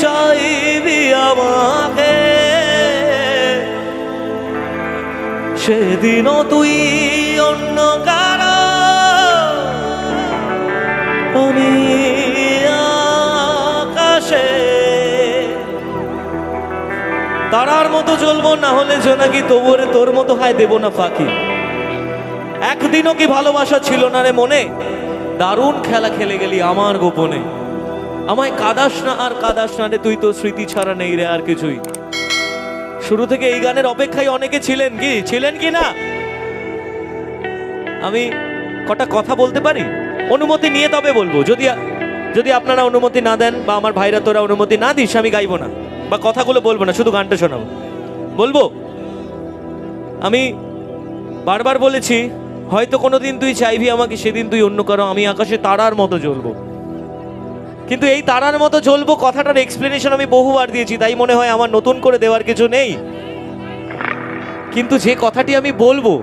চাইবি আমাকে, সেদিনও তুই অন্য কারো, আমি আকাশে তারার মতো জ্বলবো, না হলে জোনাকি তবুরে তোর মতো হয় দেব না ফাঁকি। একদিনও কি ভালোবাসা ছিল না রে মনে, দারুণ খেলা খেলে গেলি আমার গোপনে। আমায় কাঁদাস না আর কাঁদাস না রে, তুই তো স্মৃতি ছাড়া নেই রে আর কিছুই। শুরু থেকে এই গানের অপেক্ষায় অনেকে ছিলেন কি না? আমি কটা কথা বলতে পারি? অনুমতি নিয়ে তবে বলবো। যদি আপনারা অনুমতি না দেন বা আমার ভাইরা তোরা অনুমতি না দিস, আমি গাইবো না বা কথাগুলো বলবো না, শুধু গানটা শোনাবো। বলবো, আমি বারবার বলেছি, হয়তো কোনোদিন তুই চাইবি আমাকে, সেদিন তুই অন্য কারো, আমি আকাশে তারার মতো জ্বলবো। কিন্তু এই তারার মতো জ্বলবো কথাটার এক্সপ্লেনেশন আমি বহুবার দিয়েছি, তাই মনে হয় আমার নতুন করে দেওয়ার কিছু নেই। কিন্তু যে কথাটি আমি বলবো,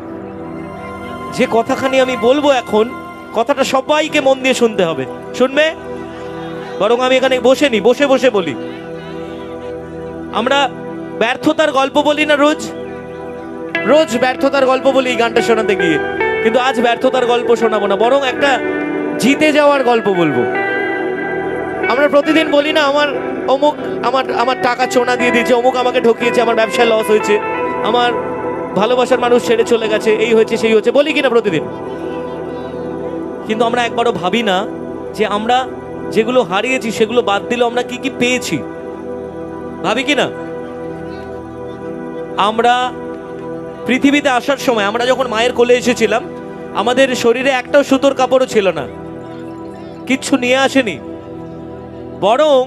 যে কথাখানি আমি বলবো এখন, কথাটা সবাইকে মন দিয়ে শুনতে হবে। শুনবে? বরং আমি এখানে বসে বসে বলি। আমরা ব্যর্থতার গল্প বলি না রোজ ব্যর্থতার গল্প বলি এই গানটা শোনাতে গিয়ে, কিন্তু আজ ব্যর্থতার গল্প শোনাবো না, বরং একটা জিতে যাওয়ার গল্প বলবো। আমরা প্রতিদিন বলি না, আমার অমুক আমার টাকা চোনা দিয়ে দিয়েছে, অমুক আমাকে ঠকিয়েছে, আমার ব্যবসায় লস হয়েছে, আমার ভালোবাসার মানুষ ছেড়ে চলে গেছে, এই হয়েছে সেই হচ্ছে, বলি কিনা প্রতিদিন? কিন্তু আমরা একবারও ভাবি না যে আমরা যেগুলো হারিয়েছি সেগুলো বাদ দিলে আমরা কি কি পেয়েছি। ভাবি কিনা? আমরা পৃথিবীতে আসার সময়, আমরা যখন মায়ের কোলে এসেছিলাম, আমাদের শরীরে একটাও সুতোর কাপড়ও ছিল না, কিচ্ছু নিয়ে আসেনি। বরং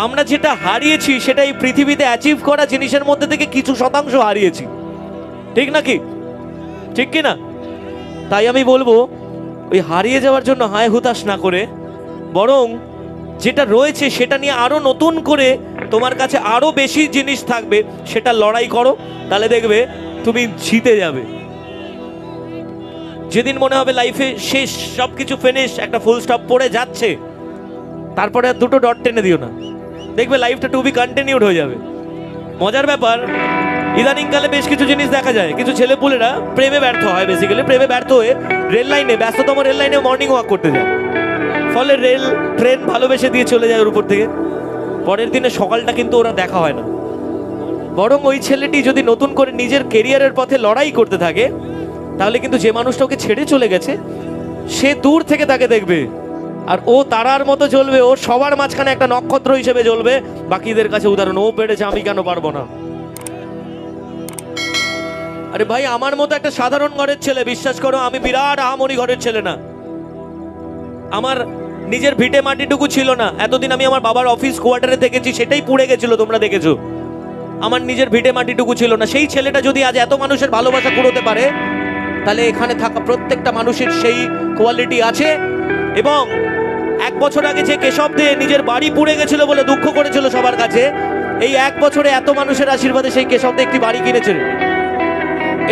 আমরা যেটা হারিয়েছি সেটা এই পৃথিবীতে অ্যাচিভ করা জিনিসের মধ্যে থেকে কিছু শতাংশ হারিয়েছি। ঠিক নাকি? ঠিক কিনা? তাই আমি বলবো, ওই হারিয়ে যাওয়ার জন্য হায় হুতাশ না করে, বরং যেটা রয়েছে সেটা নিয়ে আরো নতুন করে তোমার কাছে আরো বেশি জিনিস থাকবে, সেটা লড়াই করো, তাহলে দেখবে তুমি জিতে যাবে। যেদিন মনে হবে লাইফে শেষ, সবকিছু ফিনিশ, একটা ফুল স্টপ পড়ে যাচ্ছে, তারপরে আর দুটো ডট টেনে দিও না, দেখবে লাইফটা টু বি কন্টিনিউড হয়ে যাবে। মজার ব্যাপার, ইদানিংকালে বেশ কিছু জিনিস দেখা যায়, কিছু ছেলেপুলেরা প্রেমে ব্যর্থ হয়, বেসিক্যালি প্রেমে ব্যর্থ হয়ে ব্যস্ততম রেল লাইনে মর্নিং ওয়াক করতে যায়, ফলে ট্রেন ভালোবেসে দিয়ে চলে যায় ওর উপর থেকে। পরের দিনে সকালটা কিন্তু ওরা দেখা হয় না। বরং ওই ছেলেটি যদি নতুন করে নিজের কেরিয়ারের পথে লড়াই করতে থাকে, তাহলে কিন্তু যে মানুষটা ওকে ছেড়ে চলে গেছে সে দূর থেকে তাকে দেখবে, আর ও তারার মতো জ্বলবে, ও সবার মাঝখানে একটা নক্ষত্র হিসেবে জ্বলবে, বাকিদের কাছে উদাহরণ, ও পেরেছে আমি কেন পারবো না। আরে ভাই, আমার মতো একটা সাধারণ ঘরের ছেলে, বিশ্বাস করো আমি বিরাট আহামরি ঘরের ছেলে না, আমার নিজের ভিটে মাটিটুকু ছিল না। এতদিন আমি আমার বাবার অফিস কোয়ার্টারে থেকেছি, সেটাই পুড়ে গেছিল, তোমরা দেখেছো। আমার নিজের ভিটে মাটিটুকু ছিল না। সেই ছেলেটা যদি আজ এত মানুষের ভালোবাসা কুড়োতে পারে, তাহলে এখানে থাকা প্রত্যেকটা মানুষের সেই কোয়ালিটি আছে। এবং 1 বছর আগে যে কেশব দিয়ে নিজের বাড়ি পুড়ে গেছিল বলে দুঃখ করেছিল সবার কাছে, এই 1 বছরে এত মানুষের আশীর্বাদে সেই কেশব দিয়ে একটি বাড়ি কিনেছে।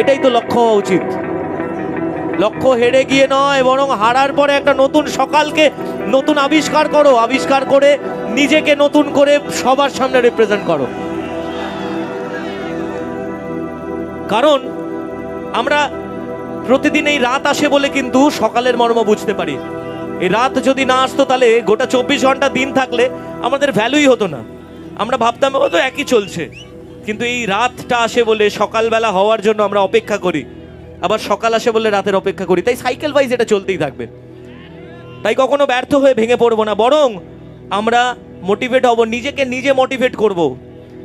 এটাই তো লক্ষ্য হওয়া উচিত। লক্ষ্য হেরে গিয়ে নয়, বরং হারার পরে একটা নতুন সকালকে নতুন আবিষ্কার করো, আবিষ্কার করে নিজেকে নতুন করে সবার সামনে রিপ্রেজেন্ট করো। কারণ আমরা প্রতিদিন এই রাত আসে বলে কিন্তু সকালের মর্ম বুঝতে পারি। এই রাত যদি না আসতো, তাহলে গোটা 24 ঘন্টা দিন থাকলে আমাদের ভ্যালুই হতো না। আমরা ভাবতাম ও তো একই চলছে, কিন্তু এই রাতটা আসে বলে সকালবেলা হওয়ার জন্য আমরা অপেক্ষা করি, আবার সকাল আসে বলে রাতের অপেক্ষা করি। তাই সাইকেল ওয়াইজ এটা চলতেই থাকবে। তাই কখনো ব্যর্থ হয়ে ভেঙে পড়বো না, বরং আমরা মোটিভেট হব, নিজেকে নিজে মোটিভেট করব।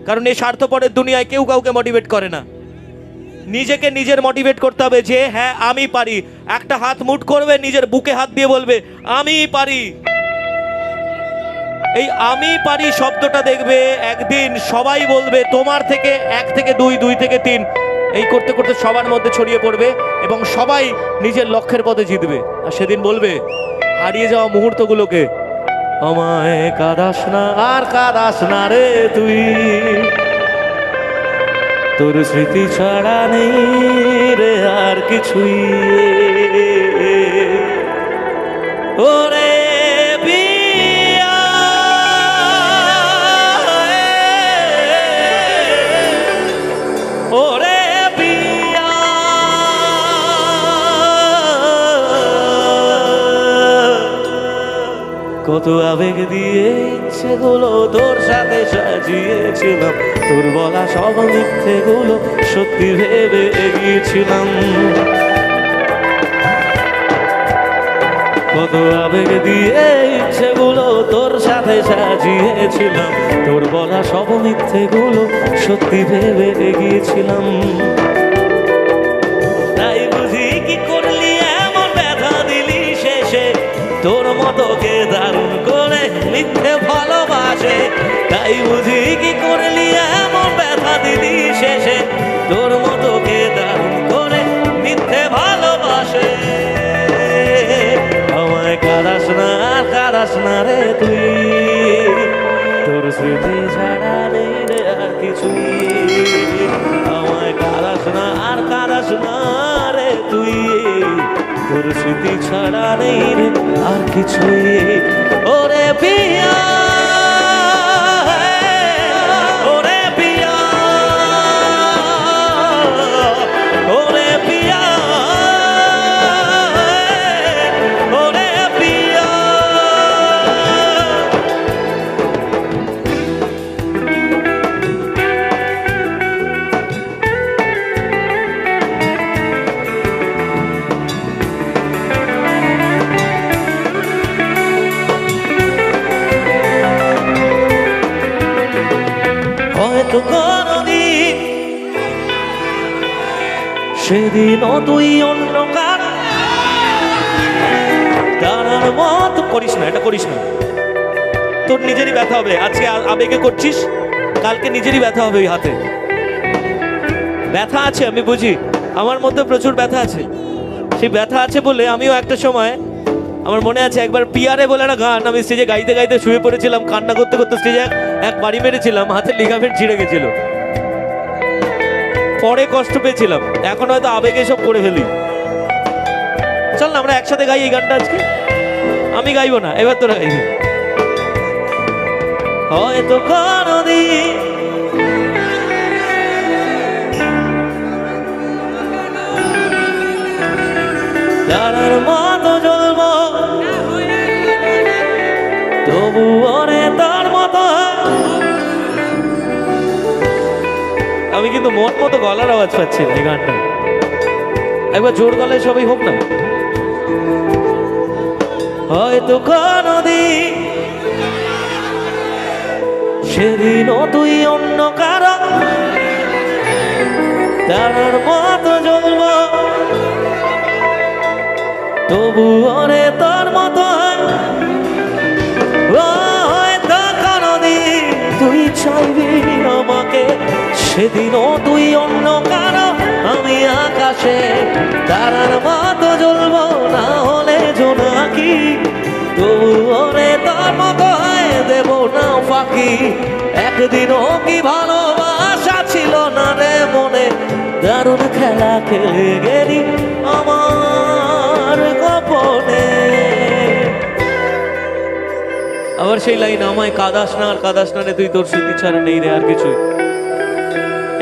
কারণ এই স্বার্থপরের দুনিয়ায় কেউ কাউকে মোটিভেট করে না। নিজেকে নিজের মোটিভেট করতে হবে যে হ্যাঁ আমি পারি। একটা হাত মুঠ করবে, নিজের বুকে হাত দিয়ে বলবে আমি পারি। এই আমি পারি শব্দটা দেখবে একদিন সবাই বলবে, তোমার থেকে 1 থেকে 2, 2 থেকে 3, এই করতে করতে সবার মধ্যে ছড়িয়ে পড়বে এবং সবাই নিজের লক্ষ্যের পথে জিতবে। আর সেদিন বলবে হারিয়ে যাওয়া মুহূর্তগুলোকে, আমায় কাঁদাস না আর কাঁদাস না রে তুই, তোর স্মৃতি ছাড়া নেই রে আর কিছুই। ওরে পিয়া কত আবেগ দিয়ে ইচ্ছেগুলো তোর সাথে সাজিয়েছিলাম, তোর বলা সব মিথ্যেগুলো সত্যি ভেবে এগিয়েছিলাম। কত আবেগ দিয়ে ইচ্ছেগুলো তোর সাথে সাজিয়েছিলাম, তোর বলা সব মিথ্যেগুলো সত্যি ভেবে এগিয়েছিলাম। তাই বুঝি কি করলি এমন ব্যথা দিলি শেষে, তোর মতো কে দারুণ করে মিথ্যে ভালোবাসে। তাই বুঝি কি করলি এমন ব্যথা দিলি শেষে, তোর মতো কে দারুণ করে মিথ্যে ভালোবাসে। আমায় কাঁদাস না রে তুই, তোর স্মৃতি ছাড়া নেই রে আর কিছুই। আমায় কাঁদাস না রে তুই, তোর স্মৃতি ছাড়া নেই রে আর কিছুই। ওরে পিয়া, ওরে পিয়া, ওরে পিয়া, ওরে পিয়া। হয়তো কোনদিন সেদিনও তুই অন্য কারো তারার মত করিস না, এটা করিস না। তোর নিজেরই ব্যথা হবে। আজকে আবেগে করছিস, কালকে নিজেরই ব্যথা হবে। ওই হাতে ব্যথা আছে, আমি বুঝি, আমার মধ্যে প্রচুর ব্যথা আছে। সেই ব্যথা আছে বলে আমিও একটা সময়, আমার মনে আছে একবার পিয়ারে বলে একটা গান আমি স্টেজে গাইতে গাইতে শুয়ে পড়েছিলাম, কান্না করতে করতে স্টেজে এক বাড়ি মেরেছিলাম, হাতের লিগামেন্ট ছিঁড়ে গেছিল। পরে কষ্ট পেয়েছিলাম, এখন হয়তো আবেগে সব করে ফেলি। চল না আমরা একসাথে গাই এই গানটা আজকে। আমি গাইবো না, এবার তোরা গাইবি। হয়তো কোনদিন তারার মতো জ্বলবো, তবু ওরে তার মতো। আমি কিন্তু মন মতো গলার আওয়াজ পাচ্ছি না এই গানটা। একবার জোর গলায় সবাই হোক না। হয়তো কোনদিন সেদিনও তুই অন্য কারো তারার মতো জ্বলবো, তবু ওরে তোর মতো। হয়তো কোনদিন তুই চাইবি আমাকে, সেদিনও তুই অন্য কারো, আমি আকাশে তারার মতো জ্বলবো, না হলে জোনাকি, তবু ওরে তোর মতো দেব না ফাঁকি। একদিনও কি ভালোবাসা ছিল না রে মনে, দারুণ খেলা খেলে গেলি আমার গোপনে। আবার সেই লাইন, আমায় কাঁদাস না রে তুই, তোর স্মৃতি ছাড়া নেই রে আর কিছুই।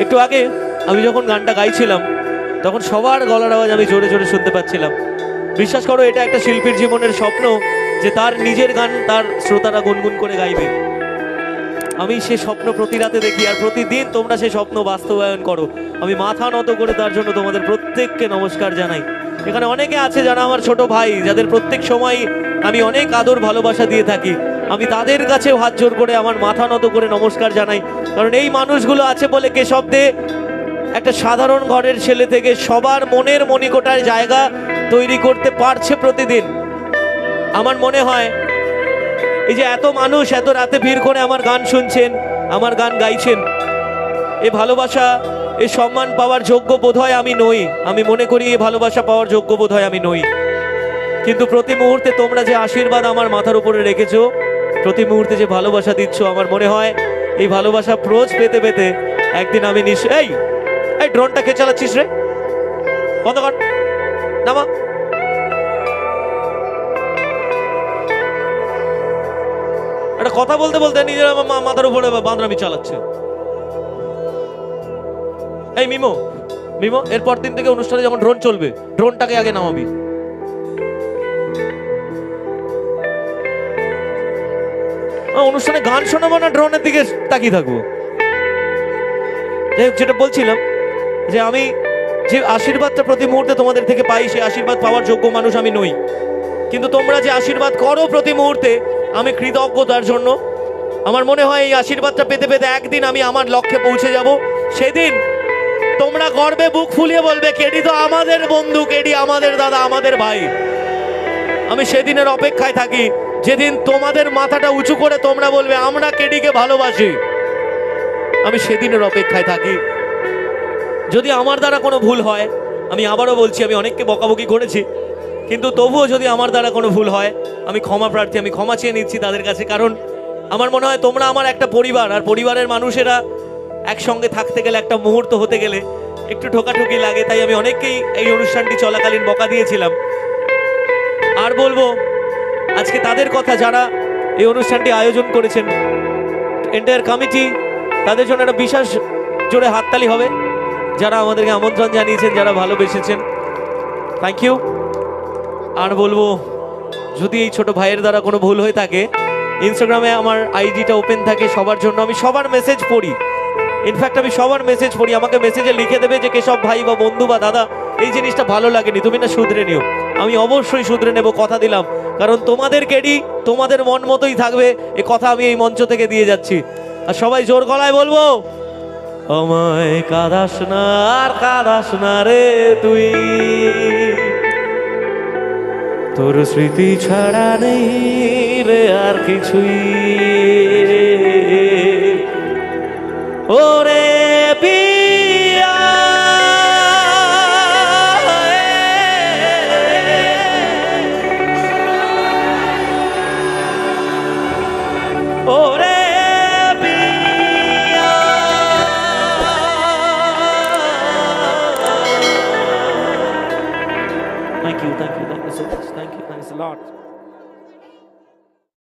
একটু আগে আমি যখন গানটা গাইছিলাম তখন সবার গলার আওয়াজ আমি জোরে জোরে শুনতে পাচ্ছিলাম। বিশ্বাস করো, এটা একটা শিল্পীর জীবনের স্বপ্ন যে তার নিজের গান তার শ্রোতারা গুনগুন করে গাইবে। আমি সে স্বপ্ন প্রতি রাতে দেখি, আর প্রতিদিন তোমরা সেই স্বপ্ন বাস্তবায়ন করো। আমি মাথা নত করে তার জন্য তোমাদের প্রত্যেককে নমস্কার জানাই। এখানে অনেকে আছে যারা আমার ছোট ভাই, যাদের প্রত্যেক সময় আমি অনেক আদর ভালোবাসা দিয়ে থাকি। আমি তাদের কাছেও হাত জোর করে আমার মাথা নত করে নমস্কার জানাই, কারণ এই মানুষগুলো আছে বলে কেশবদে একটা সাধারণ ঘরের ছেলে থেকে সবার মনের মণিকোটার জায়গা তৈরি করতে পারছে প্রতিদিন। আমার মনে হয় এই যে এত মানুষ এত রাতে ভিড় করে আমার গান শুনছেন, আমার গান গাইছেন, এই ভালোবাসা, এই সম্মান পাওয়ার যোগ্য বোধহয় আমি নই। আমি মনে করি এই ভালোবাসা পাওয়ার যোগ্য বোধহয় আমি নই। কিন্তু প্রতি মুহূর্তে তোমরা যে আশীর্বাদ আমার মাথার উপরে রেখেছো, প্রতি মুহূর্তে যে ভালোবাসা দিচ্ছ, আমার মনে হয় এই ভালোবাসা রোজ পেতে পেতে একদিন আমি এই ড্রোনটা কে চালাচ্ছিস রে? বন্ধ কর, নামা। একটা কথা বলতে বলতে নিজের মাথার উপরে বাঁদরামি চালাচ্ছে। এই মিমো, এরপর দিন থেকে অনুষ্ঠানে যখন ড্রোন চলবে, ড্রোনটাকে আগে নামাবি। অনুষ্ঠানে গান শোনাবো না ড্রোনের দিকে তাকিয়ে থাকবো? যাই হোক, যেটা বলছিলাম যে আমি যে আশীর্বাদটা প্রতি মুহূর্তে তোমাদের থেকে পাই, সেই আশীর্বাদ পাওয়ার যোগ্য মানুষ আমি নই, কিন্তু তোমরা যে আশীর্বাদ করো প্রতি মুহূর্তে, আমি কৃতজ্ঞ তার জন্য। আমার মনে হয় এই আশীর্বাদটা পেতে পেতে একদিন আমি আমার লক্ষ্যে পৌঁছে যাব। সেদিন তোমরা গর্বে বুক ফুলিয়ে বলবে, কেডি তো আমাদের বন্ধু, কেডি আমাদের দাদা, আমাদের ভাই। আমি সেদিনের অপেক্ষায় থাকি, যেদিন তোমাদের মাথাটা উঁচু করে তোমরা বলবে আমরা কেডিকে ভালোবাসি। আমি সেদিনের অপেক্ষায় থাকি। যদি আমার দ্বারা কোনো ভুল হয়, আমি আবারও বলছি, আমি অনেককে বকাবকি করেছি, কিন্তু তবুও যদি আমার দ্বারা কোনো ভুল হয়, আমি ক্ষমা প্রার্থী, আমি ক্ষমা চেয়ে নিচ্ছি তাদের কাছে। কারণ আমার মনে হয় তোমরা আমার একটা পরিবার, আর পরিবারের মানুষেরা একসঙ্গে থাকতে গেলে, একটা মুহূর্ত হতে গেলে একটু ঠোকাঠুকি লাগে। তাই আমি অনেককেই এই অনুষ্ঠানটি চলাকালীন বকা দিয়েছিলাম। আর বলবো আজকে তাদের কথা, যারা এই অনুষ্ঠানটি আয়োজন করেছেন, এন্টায়ার কমিটি, তাদের জন্য একটা বিশেষ জোরে হাততালি হবে। যারা আমাদেরকে আমন্ত্রণ জানিয়েছেন, যারা ভালোবেসেছেন, থ্যাংক ইউ। আর বলবো, যদি এই ছোট ভাইয়ের দ্বারা কোনো ভুল হয়ে থাকে, ইনস্টাগ্রামে আমার আইডিটা ওপেন থাকে সবার জন্য। আমি সবার মেসেজ পড়ি, ইনফ্যাক্ট আমি সবার মেসেজ পড়ি। আমাকে মেসেজে লিখে দেবে যে কেশব ভাই বা বন্ধু বা দাদা, এই জিনিসটা ভালো লাগেনি, তুমি না শুধরে নিও। আমি অবশ্যই শুধরে নেব, কথা দিলাম। কারণ তোমাদের কেডি তোমাদের মন মতোই থাকবে, এ কথা আমি এই মঞ্চ থেকে দিয়ে যাচ্ছি। আর সবাই জোর গলায় বলবো, আমায় কাঁদাস না, আর কাঁদাস না রে তুই, তোর স্মৃতি ছাড়া নেই রে আর কিছুই। ওরে পিয়া, ওরে পিয়া, thank you so much, thank you, thanks a lot.